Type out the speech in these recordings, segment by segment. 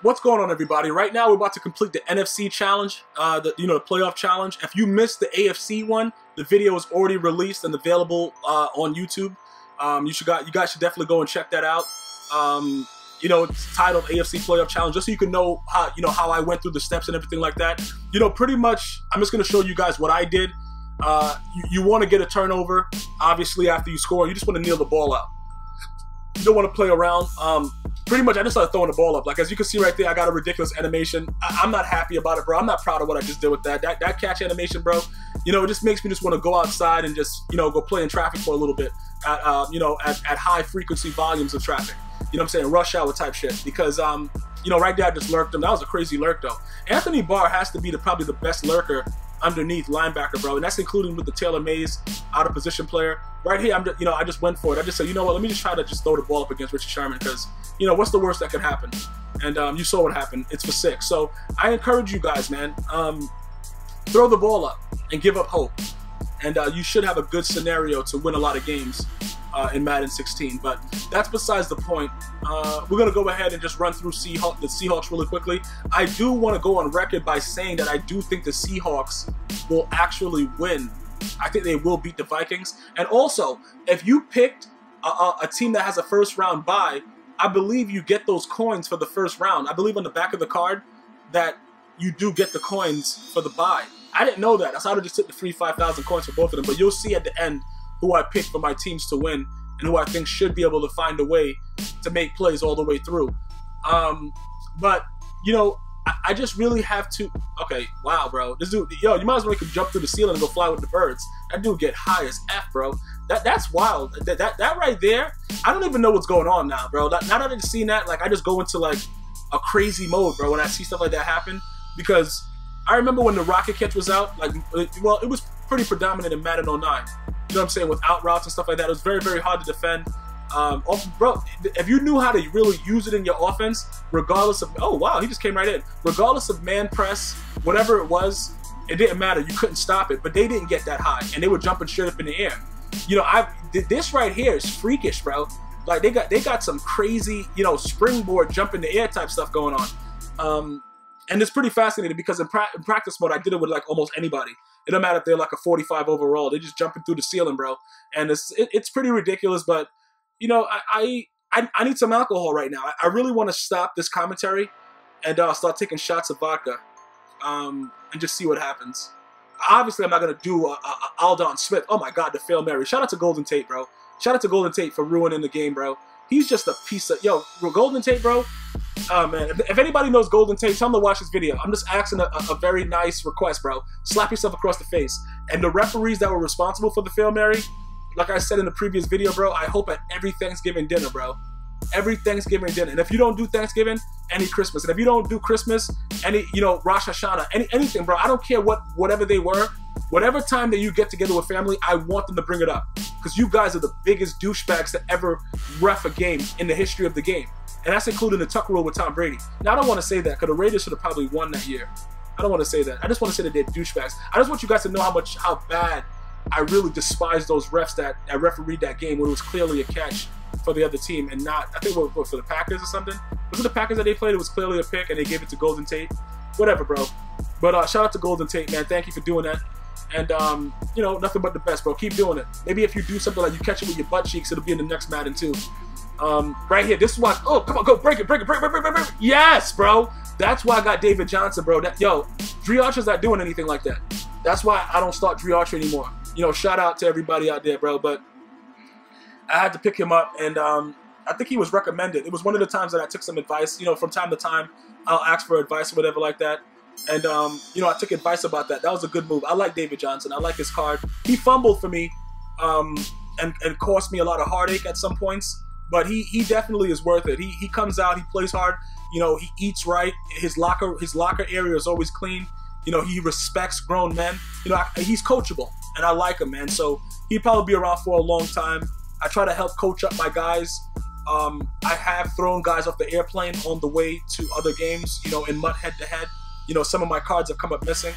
What's going on, everybody? Right now, we're about to complete the NFC challenge, the playoff challenge. If you missed the AFC one, the video is already released and available on YouTube. You guys should definitely go and check that out. It's titled AFC Playoff Challenge, just so you can know how I went through the steps and everything like that. Pretty much, I'm just going to show you guys what I did. You want to get a turnover, obviously, after you score. You just want to kneel the ball out. You don't want to play around. Pretty much, I just started throwing the ball up. Like, as you can see right there, I got a ridiculous animation. I'm not happy about it, bro. I'm not proud of what I just did with that. That catch animation, bro, it just makes me just want to go outside and just, go play in traffic for a little bit at high frequency volumes of traffic. You know what I'm saying? Rush hour type shit. Because, right there, I just lurked him. That was a crazy lurk, though. Anthony Barr has to be probably the best lurker underneath linebacker, bro, and that's including with the Taylor Mays out of position player. Right here, I just went for it. I just said, you know what? Let me just try to just throw the ball up against Richard Sherman because, what's the worst that could happen? And you saw what happened. It's for 6. So I encourage you guys, man, throw the ball up and give up hope. And you should have a good scenario to win a lot of games in Madden 16. But that's besides the point. We're going to go ahead and just run through the Seahawks really quickly. I do want to go on record by saying that I do think the Seahawks will actually win. I think they will beat the Vikings. And also, if you picked a team that has a first-round bye, I believe you get those coins for the first round. I believe on the back of the card that you do get the coins for the bye. I didn't know that. I would have just took the free 5,000 coins for both of them. But you'll see at the end who I picked for my teams to win and who I think should be able to find a way to make plays all the way through. But, I just really have to... Okay, wow, bro. This dude, you might as well make him jump through the ceiling and go fly with the birds. That dude get high as F, bro. That's wild. That right there, I don't even know what's going on now, bro. Now that I've seen that, like, I just go into, like, a crazy mode, bro, when I see stuff like that happen. Because I remember when the rocket catch was out, like, well, it was pretty predominant in Madden 09. You know what I'm saying? With out routes and stuff like that. It was very, very hard to defend. Bro, if you knew how to really use it in your offense, regardless of, oh wow, he just came right in. Regardless of man press, whatever it was, it didn't matter. You couldn't stop it. But they didn't get that high, and they were jumping straight up in the air. This right here is freakish, bro. Like they got some crazy, springboard jump in the air type stuff going on. And it's pretty fascinating because in practice mode, I did it with like almost anybody. It don't matter if they're like a 45 overall. They're just jumping through the ceiling, bro. And it's pretty ridiculous, but. I need some alcohol right now. I really want to stop this commentary and start taking shots of vodka and just see what happens. Obviously, I'm not going to do Aldon Smith. Oh, my God, the Fail Mary. Shout out to Golden Tate, bro. Shout out to Golden Tate for ruining the game, bro. He's just a piece of... Yo, Golden Tate, bro. Oh, man. If anybody knows Golden Tate, tell them to watch this video. I'm just asking a very nice request, bro. Slap yourself across the face. And the referees that were responsible for the Fail Mary... Like I said in the previous video, bro, I hope at every Thanksgiving dinner, bro. Every Thanksgiving dinner. And if you don't do Thanksgiving, any Christmas. And if you don't do Christmas, any, Rosh Hashanah, anything, bro. I don't care whatever they were. Whatever time that you get together with family, I want them to bring it up. Because you guys are the biggest douchebags to ever ref a game in the history of the game. And that's including the Tuck rule with Tom Brady. Now, I don't want to say that because the Raiders should have probably won that year. I don't want to say that. I just want to say that they're douchebags. I just want you guys to know how bad I really despise those refs that refereed that game when it was clearly a catch for the other team and not, I think, what for the Packers or something? Was it the Packers that they played? It was clearly a pick and they gave it to Golden Tate. Whatever, bro. But shout out to Golden Tate, man. Thank you for doing that. And, nothing but the best, bro. Keep doing it. Maybe if you do something like you catch it with your butt cheeks, it'll be in the next Madden too. Right here, this is why, oh, come on, go, break it. Yes, bro. That's why I got David Johnson, bro. Dre Archer's not doing anything like that. That's why I don't start Dre Archer anymore. Shout out to everybody out there, bro. But I had to pick him up, and I think he was recommended. It was one of the times that I took some advice. From time to time, I'll ask for advice or whatever like that. And, I took advice about that. That was a good move. I like David Johnson. I like his card. He fumbled for me and cost me a lot of heartache at some points. But he definitely is worth it. He comes out. He plays hard. He eats right. His locker area is always clean. He respects grown men. He's coachable, and I like him, man. So he'd probably be around for a long time. I try to help coach up my guys. I have thrown guys off the airplane on the way to other games, in MUT head-to-head. Some of my cards have come up missing.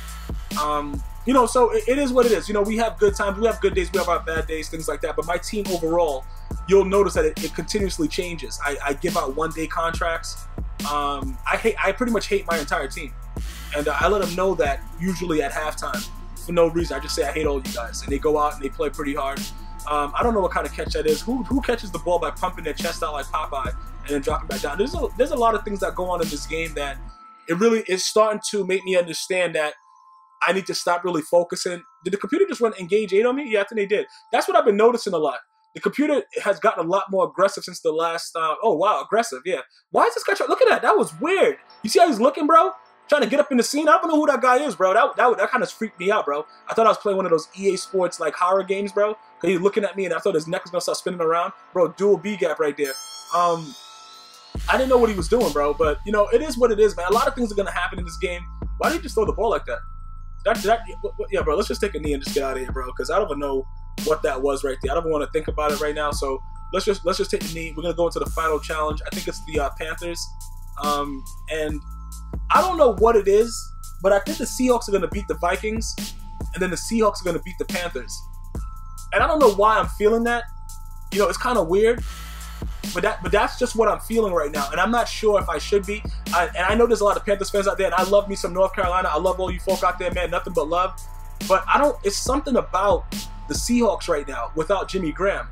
So it is what it is. We have good times. We have good days. We have our bad days, things like that. But my team overall, you'll notice that it continuously changes. I give out one-day contracts. I pretty much hate my entire team, and I let them know that usually at halftime for no reason. I just say I hate all you guys, and they go out and they play pretty hard. I don't know what kind of catch that is. Who catches the ball by pumping their chest out like Popeye and then dropping back down? There's a lot of things that go on in this game that it really is starting to make me understand that I need to stop really focusing. Did the computer just run Engage 8 on me? Yeah, I think they did. That's what I've been noticing a lot. The computer has gotten a lot more aggressive since the last... oh, wow, aggressive, yeah. Why is this guy trying... Look at that. That was weird. You see how he's looking, bro? Trying to get up in the scene. I don't know who that guy is, bro. That kind of freaked me out, bro. I thought I was playing one of those EA Sports, like, horror games, bro. Because he was looking at me, and I thought his neck was going to start spinning around. Bro, dual B-gap right there. I didn't know what he was doing, bro. But, you know, it is what it is, man. A lot of things are going to happen in this game. Why did you just throw the ball like that? Yeah, bro, let's just take a knee and just get out of here, bro. Because I don't even know what that was right there. I don't even want to think about it right now. So let's just take a knee. We're going to go into the final challenge. I think it's the Panthers. And I don't know what it is, but I think the Seahawks are going to beat the Vikings. And then the Seahawks are going to beat the Panthers. And I don't know why I'm feeling that. You know, it's kind of weird. But that's just what I'm feeling right now, and I'm not sure if I should be. And I know there's a lot of Panthers fans out there, and I love me some North Carolina. I love all you folk out there, man. Nothing but love. But I don't. It's something about the Seahawks right now without Jimmy Graham.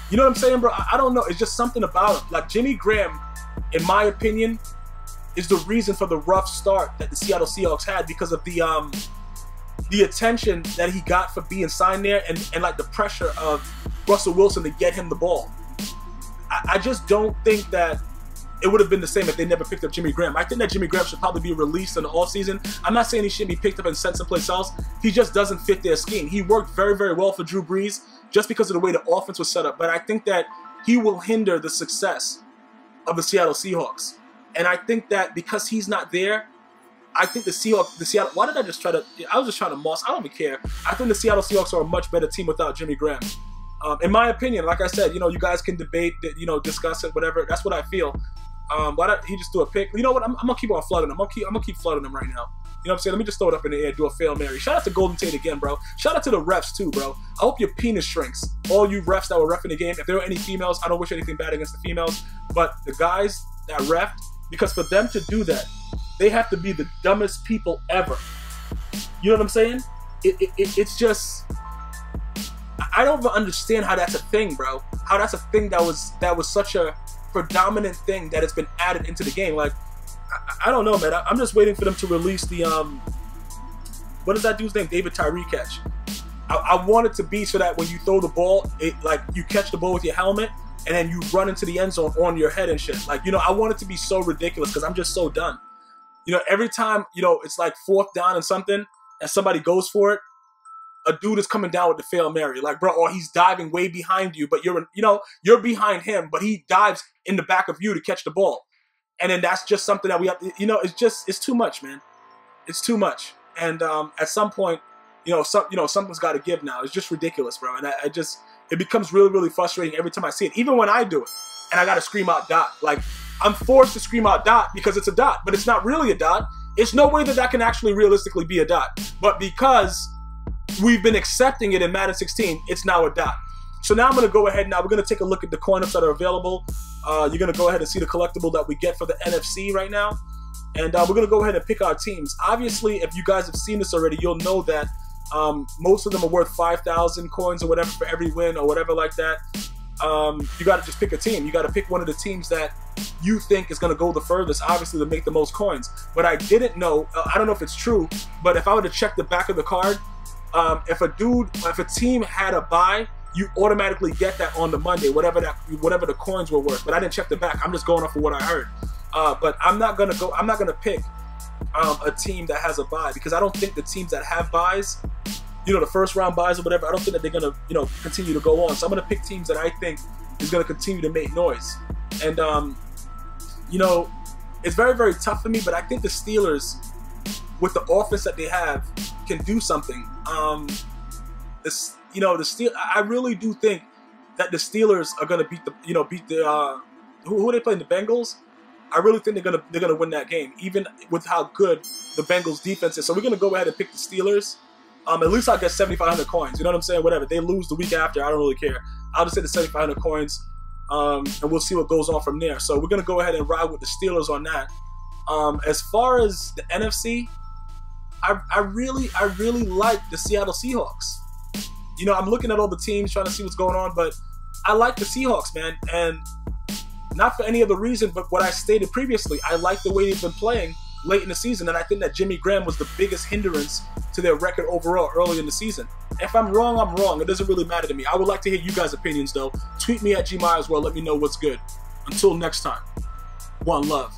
You know what I'm saying, bro? I don't know. It's just something about him. Like Jimmy Graham, in my opinion, is the reason for the rough start that the Seattle Seahawks had because of the attention that he got for being signed there, and like the pressure of Russell Wilson to get him the ball. I just don't think that it would have been the same if they never picked up Jimmy Graham. I think that Jimmy Graham should probably be released in the offseason. I'm not saying he shouldn't be picked up and sent someplace else. He just doesn't fit their scheme. He worked very, very well for Drew Brees just because of the way the offense was set up. But I think that he will hinder the success of the Seattle Seahawks. And I think that because he's not there, I think the Seattle, why did I just try to, I was just trying to moss, I don't even care. I think the Seattle Seahawks are a much better team without Jimmy Graham. In my opinion, like I said, you know, you guys can debate, you know, discuss it, whatever. That's what I feel. Why don't he just do a pick? You know what? I'm gonna keep on flooding him. I'm gonna keep flooding him right now. You know what I'm saying? Let me just throw it up in the air, do a Fail Mary. Shout out to Golden Tate again, bro. Shout out to the refs too, bro. I hope your penis shrinks. All you refs that were reffing the game. If there were any females, I don't wish anything bad against the females, but the guys that reffed, because for them to do that, they have to be the dumbest people ever. You know what I'm saying? It's just. I don't even understand how that's a thing, bro. How that's a thing that was such a predominant thing that it's been added into the game. Like, I don't know, man. I'm just waiting for them to release the what is that dude's name? David Tyree catch. I want it to be so that when you throw the ball, like you catch the ball with your helmet and then you run into the end zone on your head and shit. Like, you know, I want it to be so ridiculous because I'm just so done. You know, every time, you know, it's like 4th down and something and somebody goes for it, a dude is coming down with the Fail Mary, like, bro, or he's diving way behind you, but you're behind him, but he dives in the back of you to catch the ball. And then that's just something that we have to, you know, it's too much, man. It's too much. And at some point, something's got to give now. It's just ridiculous, bro. And it becomes really, really frustrating every time I see it, even when I do it. And I got to scream out dot. Like, I'm forced to scream out dot because it's a dot, but it's not really a dot. It's no way that can actually realistically be a dot. But because we've been accepting it in Madden 16, it's now a dot. So now I'm going to go ahead now. We're going to take a look at the coin-ups that are available. You're going to go ahead and see the collectible that we get for the NFC right now. And we're going to go ahead and pick our teams. Obviously, if you guys have seen this already, you'll know that most of them are worth 5,000 coins or whatever for every win or whatever like that. You got to just pick a team. You got to pick one of the teams that you think is going to go the furthest, obviously, to make the most coins. But I didn't know, I don't know if it's true, but if I were to check the back of the card, if a team had a bye, you automatically get that on the Monday, whatever the coins were worth. But I didn't check the back. I'm just going off of what I heard. But I'm not gonna pick a team that has a bye because I don't think the teams that have byes, you know, the first round byes or whatever, I don't think that they're gonna, you know, continue to go on. So I'm gonna pick teams that I think is gonna continue to make noise. And you know, it's very, very tough for me, but I think the Steelers, with the offense that they have, can do something. I really do think that the Steelers are gonna beat the who are they playing, the Bengals. I really think they're gonna win that game, even with how good the Bengals defense is. So we're gonna go ahead and pick the Steelers. At least I'll get 7,500 coins. You know what I'm saying? Whatever they lose the week after, I don't really care. I'll just say the 7,500 coins. and we'll see what goes on from there. So we're gonna go ahead and ride with the Steelers on that. As far as the NFC, I really like the Seattle Seahawks. You know, I'm looking at all the teams trying to see what's going on, but I like the Seahawks, man, and not for any other reason but what I stated previously. I like the way they've been playing late in the season, and I think that Jimmy Graham was the biggest hindrance to their record overall early in the season. If I'm wrong, I'm wrong. It doesn't really matter to me. I would like to hear you guys' opinions, though. Tweet me at GmiasWorld. Let me know what's good. Until next time, one love.